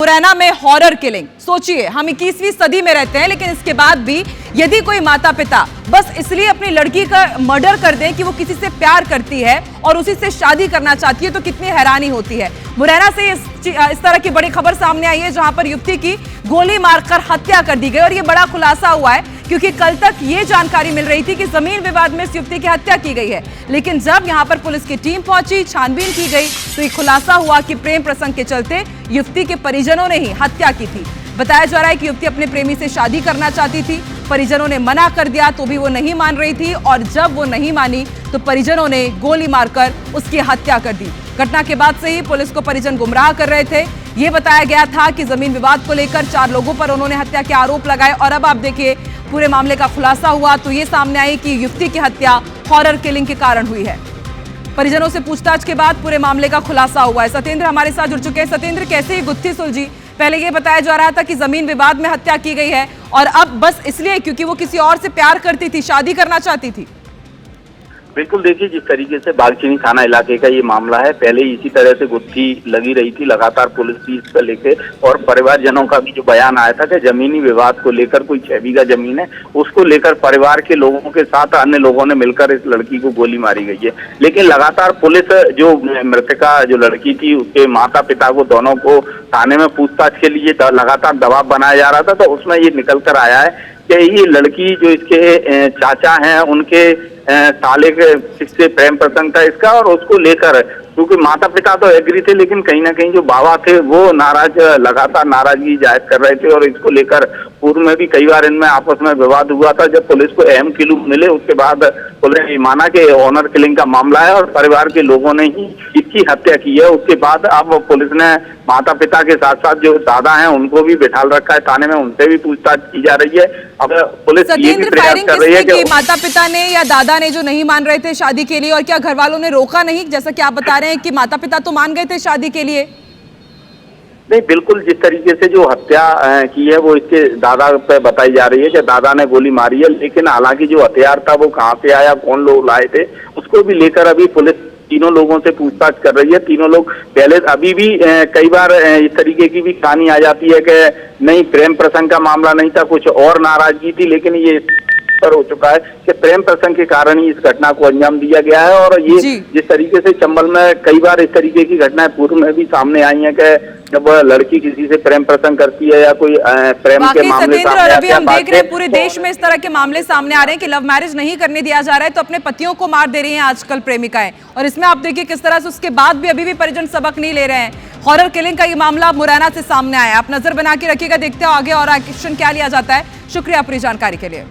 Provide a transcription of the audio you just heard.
मुरैना में horror killing. सोचिए, हम 21वीं सदी में रहते हैं, लेकिन इसके बाद भी यदि कोई माता पिता बस इसलिए अपनी लड़की का मर्डर कर दें कि वो किसी से प्यार करती है और उसी से शादी करना चाहती है, तो कितनी हैरानी होती है। मुरैना से इस तरह की बड़ी खबर सामने आई है, जहां पर युवती की गोली मारकर हत्या कर दी गई। और ये बड़ा खुलासा हुआ है, क्योंकि कल तक ये जानकारी मिल रही थी कि जमीन विवाद में इस युवती की हत्या की गई है, लेकिन जब यहां पर पुलिस की टीम पहुंची, छानबीन की गई, तो ये खुलासा हुआ कि प्रेम प्रसंग के चलते युवती के परिजनों ने ही हत्या की थी। बताया जा रहा है कि युवती अपने प्रेमी से शादी करना चाहती थी, परिजनों ने मना कर दिया तो भी वो नहीं मान रही थी, और जब वो नहीं मानी तो परिजनों ने गोली मारकर उसकी हत्या कर दी। घटना के बाद से ही पुलिस को परिजन गुमराह कर रहे थे। ये बताया गया था कि जमीन विवाद को लेकर 4 लोगों पर उन्होंने हत्या के आरोप लगाए, और अब आप देखिए पूरे मामले का खुलासा हुआ तो ये सामने आई कि युवती की हत्या हॉरर किलिंग के कारण हुई है। परिजनों से पूछताछ के बाद पूरे मामले का खुलासा हुआ है। सत्येंद्र हमारे साथ जुड़ चुके हैं। सत्येंद्र, कैसे ये गुत्थी सुलझी? पहले ये बताया जा रहा था कि जमीन विवाद में हत्या की गई है, और अब बस इसलिए क्योंकि वो किसी और से प्यार करती थी, शादी करना चाहती थी। बिल्कुल, देखिए जिस तरीके से बागचीनी थाना इलाके का ये मामला है, पहले इसी तरह से गुत्थी लगी रही थी, लगातार पुलिस भी इसको लेके, और परिवारजनों का भी जो बयान आया था कि जमीनी विवाद को लेकर, कोई 6 बीघा जमीन है उसको लेकर परिवार के लोगों के साथ अन्य लोगों ने मिलकर इस लड़की को गोली मारी गई है। लेकिन लगातार पुलिस, जो मृतका जो लड़की थी, उसके माता पिता को, दोनों को थाने में पूछताछ के लिए लगातार दबाव बनाया जा रहा था, तो उसमें ये निकल कर आया है कि ये लड़की जो इसके चाचा हैं, उनके साले के से प्रेम प्रसंग था इसका, और उसको लेकर, क्योंकि माता पिता तो एग्री थे, लेकिन कहीं ना कहीं जो बाबा थे वो लगातार नाराजगी जाहिर कर रहे थे, और इसको लेकर पूर्व में भी कई बार इनमें आपस में विवाद हुआ था। जब पुलिस को अहम क्लू मिले, उसके बाद पुलिस ने माना कि ऑनर किलिंग का मामला है और परिवार के लोगों ने ही इसकी हत्या की है। उसके बाद अब पुलिस ने माता पिता के साथ साथ जो दादा हैं उनको भी बिठाल रखा है थाने में, उनसे भी पूछताछ की जा रही है। अब पुलिस ये भी प्रयास कर रही है कि माता पिता ने या दादा ने जो नहीं मान रहे थे शादी के लिए, और क्या घर वालों ने रोका नहीं? जैसा कि आप बता रहे हैं कि माता पिता तो मान गए थे शादी के लिए। नहीं, बिल्कुल, जिस तरीके से जो हत्या की है वो इसके दादा पे बताई जा रही है कि दादा ने गोली मारी है, लेकिन हालांकि जो हथियार था वो कहाँ से आया, कौन लोग लाए थे, उसको भी लेकर अभी पुलिस तीनों लोगों से पूछताछ कर रही है। तीनों लोग पहले, अभी भी कई बार इस तरीके की भी कहानी आ जाती है कि नहीं, प्रेम प्रसंग का मामला नहीं था, कुछ और नाराजगी थी, लेकिन ये पर हो चुका है कि प्रेम प्रसंग के कारण ही इस घटना को अंजाम दिया गया है। और ये जिस तरीके से चंबल में कई बार इस तरीके की घटनाएं पूर्व में भी सामने आई हैं कि जब लड़की किसी से प्रेम प्रसंग करती है या कोई प्रेम के मामले सामने आते हैं। अभी हम देख रहे हैं पूरे देश में इस तरह के मामले सामने आ रहे हैं कि लव मैरिज नहीं करने दिया जा रहा है, तो अपने पतियों को मार दे रही हैं आजकल प्रेमिकाएं। और इसमें आप देखिए किस तरह से उसके बाद भी अभी भी परिजन सबक नहीं ले रहे हैं। हॉरर किलिंग का ये मामला मुरैना से सामने आया। आप नजर बना के रखिएगा, देखते हो आगे और एक्शन क्या लिया जाता है। शुक्रिया पूरी जानकारी के लिए।